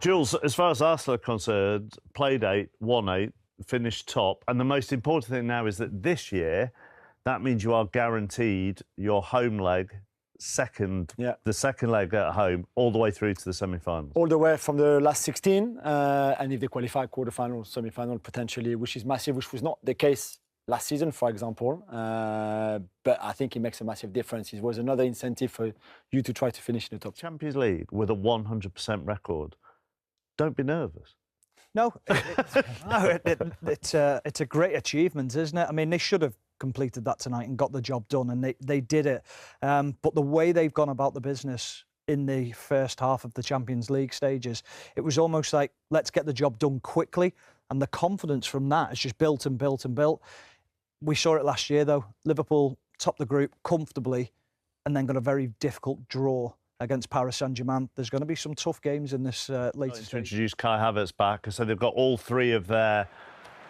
Jules, as far as Arsenal are concerned, played 8, won 8, finished top. And the most important thing now is that this year, that means you are guaranteed your home leg, the second leg at home, all the way through to the semi-finals. All the way from the last 16, and if they qualify, quarter-final, semi-final potentially, which is massive, which was not the case last season, for example. But I think it makes a massive difference. It was another incentive for you to try to finish in the top. Champions League with a 100% record. Don't be nervous. No, it's a great achievement, isn't it? I mean, they should have completed that tonight and got the job done, and they did it. But the way they've gone about the business in the first half of the Champions League stages, it was almost like, let's get the job done quickly. And the confidence from that has just built and built and built. We saw it last year, though. Liverpool topped the group comfortably and then got a very difficult draw against Paris Saint-Germain. There's going to be some tough games in this latest. To introduce Kai Havertz back, so they've got all 3 of their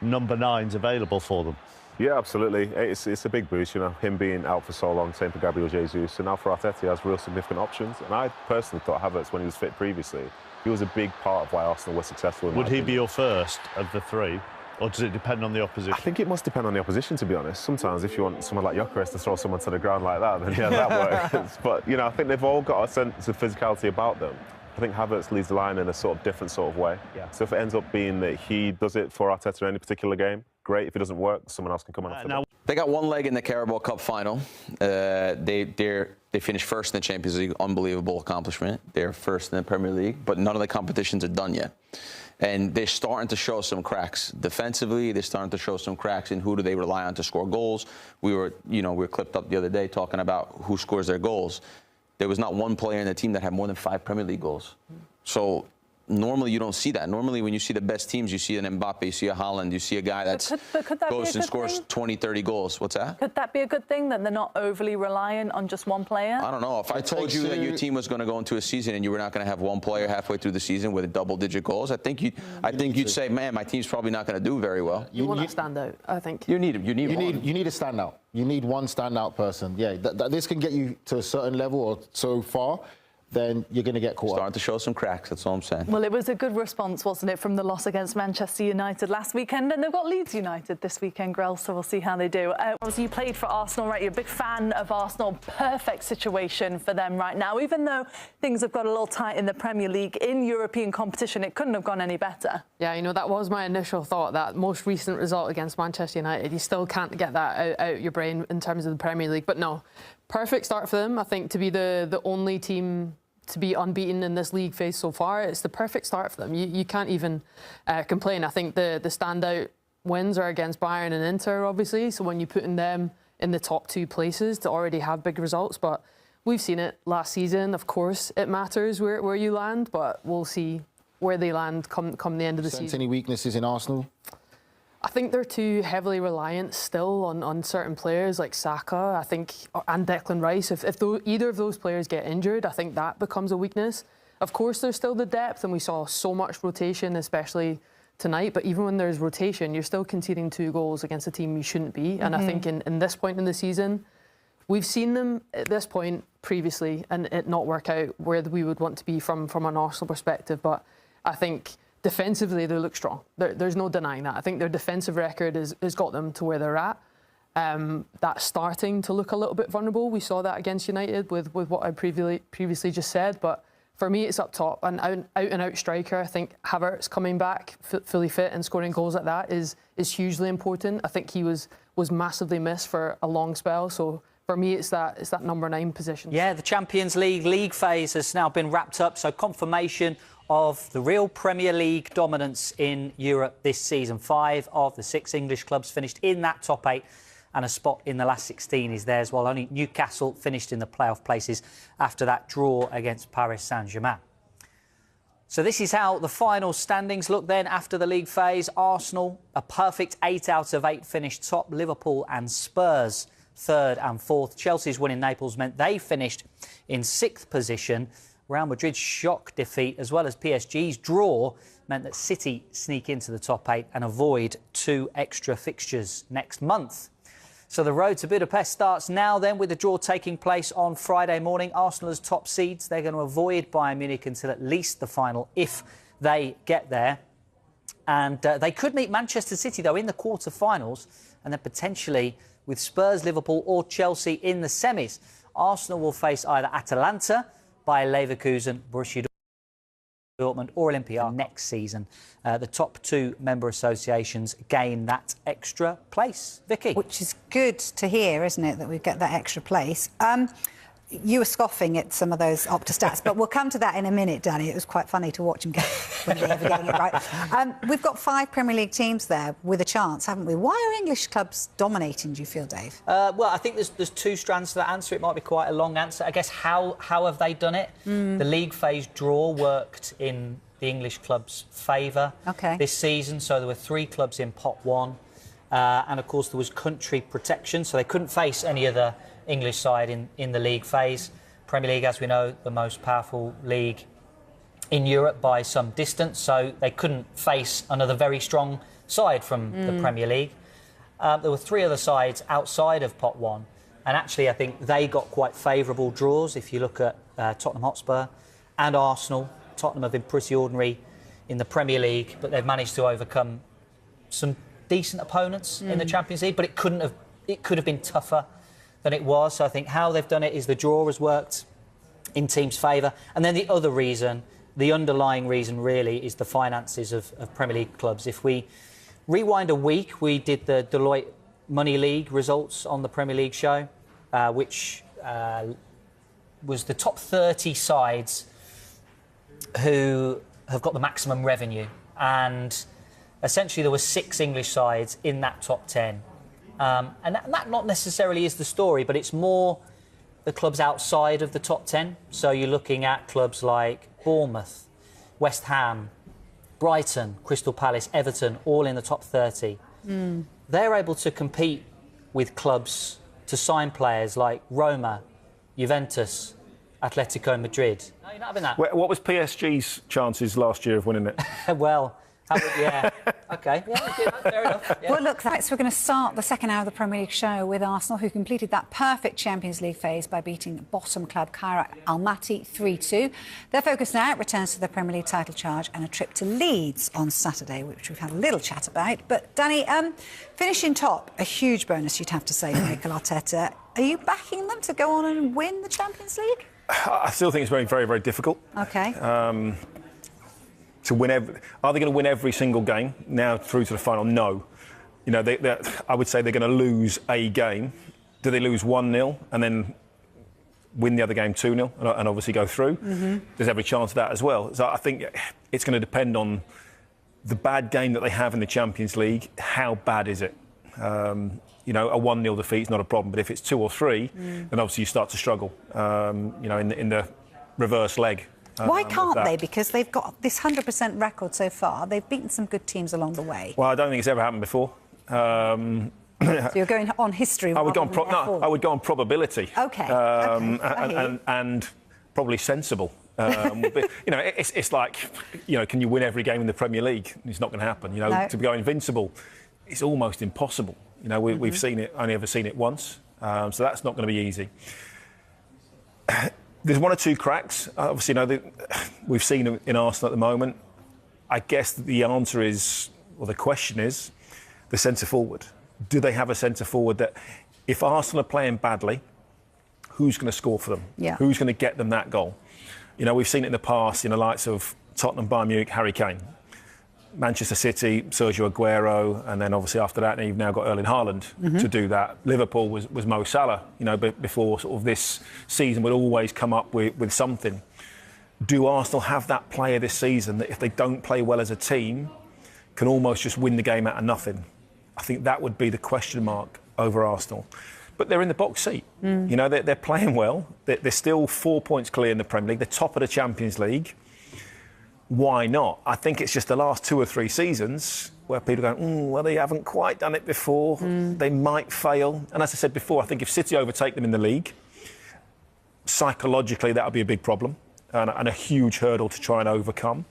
number 9s available for them. Yeah, absolutely. It's a big boost, you know, him being out for so long, same for Gabriel Jesus. And now for Arteta, he has real significant options. And I personally thought Havertz, when he was fit previously, he was a big part of why Arsenal were successful. Would he be your first of the 3? Or does it depend on the opposition? I think it must depend on the opposition, to be honest. Sometimes if you want someone like Gyökeres to throw someone to the ground like that, then yeah, that works. But, you know, I think they've all got a sense of physicality about them. I think Havertz leads the line in a sort of different sort of way. Yeah. So if it ends up being that he does it for Arteta in any particular game, great. If it doesn't work, someone else can come on after that. They got one leg in the Carabao Cup final. They finished first in the Champions League. Unbelievable accomplishment. They're first in the Premier League, but none of the competitions are done yet. And they're starting to show some cracks. Defensively, they're starting to show some cracks in who do they rely on to score goals. We were clipped up the other day talking about who scores their goals. There was not one player in the team that had more than 5 Premier League goals. So normally you don't see that. Normally when you see the best teams, you see an Mbappe, you see a Haaland, you see a guy that goes and scores 20, 30 goals. What's that? Could that be a good thing, that they're not overly reliant on just one player? I don't know. If I told you that your team was going to go into a season and you were not going to have one player halfway through the season with double-digit goals, I think you'd say, man, my team's probably not going to do very well. You want to stand out, I think. You need one. You need a standout. You need one standout person. Yeah, this can get you to a certain level or so far, then you're going to get caught Starting to show some cracks, that's all I'm saying. Well, it was a good response, wasn't it, from the loss against Manchester United last weekend, and they've got Leeds United this weekend, Grell, so we'll see how they do. Obviously, you played for Arsenal, right? You're a big fan of Arsenal. Perfect situation for them right now. Even though things have got a little tight in the Premier League, in European competition, it couldn't have gone any better. Yeah, you know, that was my initial thought, that most recent result against Manchester United, you still can't get that out your brain in terms of the Premier League. But no, perfect start for them. I think to be the only team to be unbeaten in this league phase so far, it's the perfect start for them. You can't even complain. I think the standout wins are against Bayern and Inter, obviously. So when you put in them in the top 2 places to already have big results, but we've seen it last season. Of course, it matters where you land, but we'll see where they land come the end of the season. Any weaknesses in Arsenal? I think they're too heavily reliant still on certain players like Saka, I think, and Declan Rice. If either of those players get injured, I think that becomes a weakness. Of course, there's still the depth, and we saw so much rotation, especially tonight. But even when there's rotation, you're still conceding 2 goals against a team you shouldn't be. And I think in this point in the season, we've seen them at this point previously and it not work out where we would want to be from an Arsenal perspective. But I think defensively, they look strong. There's no denying that. I think their defensive record has got them to where they're at. That's starting to look a little bit vulnerable. We saw that against United with what I previously just said. But for me, it's up top. An out-and-out striker. I think Havertz coming back fully fit and scoring goals like that is hugely important. I think he was massively missed for a long spell. So for me, it's that number 9 position. Yeah, the Champions League phase has now been wrapped up. So confirmation of the real Premier League dominance in Europe this season. 5 of the 6 English clubs finished in that top 8, and a spot in the last 16 is theirs, while only Newcastle finished in the playoff places after that draw against Paris Saint-Germain. So this is how the final standings look then after the league phase. Arsenal, a perfect 8 out of 8, finished top. Liverpool and Spurs, 3rd and 4th. Chelsea's win in Naples meant they finished in 6th position. Real Madrid's shock defeat, as well as PSG's draw, meant that City sneak into the top 8 and avoid 2 extra fixtures next month. So the road to Budapest starts now then, with the draw taking place on Friday morning. Arsenal as top seeds, they're going to avoid Bayern Munich until at least the final if they get there. And they could meet Manchester City, though, in the quarter-finals, and then potentially with Spurs, Liverpool or Chelsea in the semis. Arsenal will face either Atalanta, Bayer Leverkusen, Borussia Dortmund or Olympiacos next season. The top 2 member associations gain that extra place. Vicky? Which is good to hear, isn't it, that we get that extra place. You were scoffing at some of those Opta stats, but we'll come to that in a minute, Danny. It was quite funny to watch him get when they ever getting it right. We've got 5 Premier League teams there with a chance, haven't we? Why are English clubs dominating, do you feel, Dave? Well, I think there's 2 strands to that answer. It might be quite a long answer. I guess how have they done it? The league phase draw worked in the English clubs' favour this season. So there were 3 clubs in pot 1. And, of course, there was country protection, so they couldn't face any other English side in the league phase. Premier League, as we know, the most powerful league in Europe by some distance, so they couldn't face another very strong side from the Premier League. There were 3 other sides outside of pot 1, and actually I think they got quite favourable draws. If you look at Tottenham Hotspur and Arsenal, Tottenham have been pretty ordinary in the Premier League, but they've managed to overcome some decent opponents in the Champions League, but it could have been tougher than it was. So I think how they've done it is the draw has worked in teams' favour. And then the other reason, the underlying reason really, is the finances of Premier League clubs. If we rewind a week, we did the Deloitte Money League results on the Premier League show, which was the top 30 sides who have got the maximum revenue. And essentially there were 6 English sides in that top 10. And that not necessarily is the story, but it's more the clubs outside of the top 10. So you're looking at clubs like Bournemouth, West Ham, Brighton, Crystal Palace, Everton, all in the top 30. They're able to compete with clubs to sign players like Roma, Juventus, Atletico Madrid. No, you're not having that. What was PSG's chances last year of winning it? Well, yeah. OK. Yeah, fair enough. Yeah. Well, look, so we're going to start the second hour of the Premier League show with Arsenal, who completed that perfect Champions League phase by beating bottom club Kairat Almaty 3-2. Their focus now returns to the Premier League title charge and a trip to Leeds on Saturday, which we've had a little chat about. But, Danny, finishing top, a huge bonus, you'd have to say, for Mikel Arteta. Are you backing them to go on and win the Champions League? I still think it's very, very, very difficult. OK. To win are they going to win every single game now through to the final? No. You know, I would say they're going to lose a game. Do they lose 1-0 and then win the other game 2-0 and obviously go through? There's every chance of that as well. So I think it's going to depend on the bad game that they have in the Champions League. How bad is it? You know, a 1-0 defeat is not a problem, but if it's 2 or 3, then obviously you start to struggle. You know, in the reverse leg. Why can't they? Because they've got this 100% record so far. They've beaten some good teams along the way. Well, I don't think it's ever happened before. So you're going on history. I would go on probability. OK. And probably sensible. You know, it's like, you know, can you win every game in the Premier League? It's not going to happen. You know, no. To go invincible, it's almost impossible. You know, we've seen it, only ever seen it once. So that's not going to be easy. There's 1 or 2 cracks. Obviously, you know, we've seen in Arsenal at the moment. I guess the answer is, or the question is, the centre forward. Do they have a centre forward that, if Arsenal are playing badly, who's going to score for them? Yeah. Who's going to get them that goal? You know, we've seen it in the past in the likes of Tottenham, Bayern Munich, Harry Kane. Manchester City, Sergio Aguero, and then obviously after that, you've now got Erling Haaland to do that. Liverpool was Mo Salah, you know, but before sort of this season would always come up with something. Do Arsenal have that player this season that, if they don't play well as a team, can almost just win the game out of nothing? I think that would be the question mark over Arsenal. But they're in the box seat. You know, they're playing well. They're still 4 points clear in the Premier League. They're top of the Champions League. Why not? I think it's just the last 2 or 3 seasons where people go, well, they haven't quite done it before. They might fail. And as I said before, I think if City overtake them in the league, psychologically that would be a big problem and a huge hurdle to try and overcome.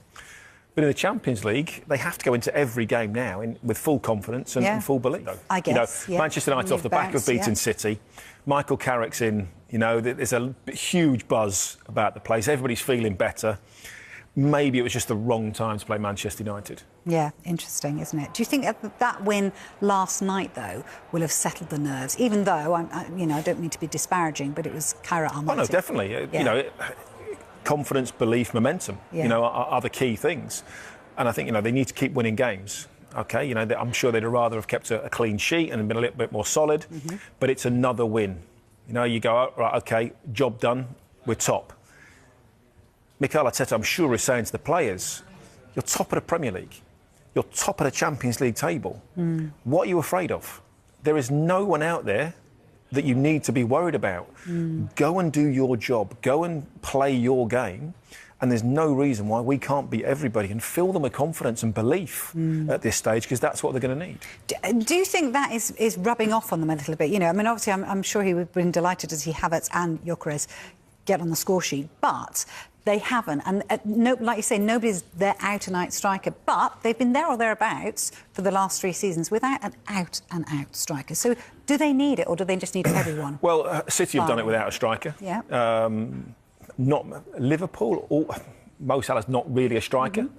But in the Champions League, they have to go into every game now with full confidence and full belief. I guess. You know, Manchester United off the back of beating City. Michael Carrick's in. You know, there's a huge buzz about the place. Everybody's feeling better. maybe it was just the wrong time to play Manchester United. Yeah, interesting, isn't it? Do you think that win last night, though, will have settled the nerves? Even though, I don't mean to be disparaging, but it was Kairat Almaty. Oh, no, definitely. Yeah. Confidence, belief, momentum, are the key things. And I think, they need to keep winning games. Okay, I'm sure they'd rather have kept a clean sheet and been a little bit more solid, but it's another win. You go, oh, right, okay, job done, we're top. Mikel Arteta, I'm sure, is saying to the players, you're top of the Premier League. You're top of the Champions League table. What are you afraid of? There is no one out there that you need to be worried about. Go and do your job. Go and play your game. And there's no reason why we can't beat everybody and fill them with confidence and belief at this stage, because that's what they're going to need. Do you think that is rubbing off on them a little bit? Obviously, I'm sure he would have been delighted to see Havertz and Gyökeres get on the score sheet, but they haven't. And like you say, nobody's their out-and-out striker, but they've been there or thereabouts for the last 3 seasons without an out-and-out striker. So do they need it, or do they just need everyone? Well, City have done it without a striker. Yeah. Not Liverpool, Mo Salah's not really a striker.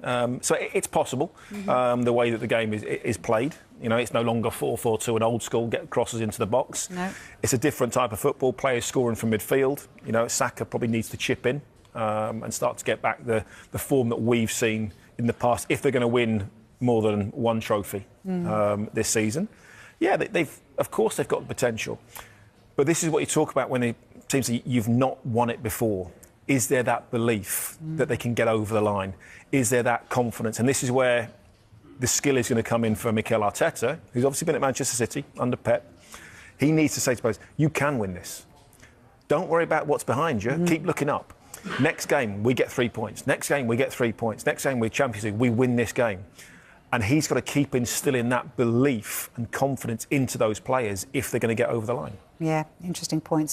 So it's possible, the way that the game is played. It's no longer 4-4-2 and old school, get crosses into the box. No. It's a different type of football, players scoring from midfield. Saka probably needs to chip in and start to get back the form that we've seen in the past, if they're going to win more than one trophy this season. Yeah, of course they've got the potential. But this is what you talk about when it seems that you've not won it before. Is there that belief that they can get over the line? Is there that confidence? And this is where the skill is going to come in for Mikel Arteta, who's obviously been at Manchester City under Pep. He needs to say to players, you can win this. Don't worry about what's behind you. Keep looking up. Next game, we get 3 points. Next game, we get 3 points. Next game, we're Champions League. We win this game. And he's got to keep instilling that belief and confidence into those players if they're going to get over the line. Yeah, interesting points.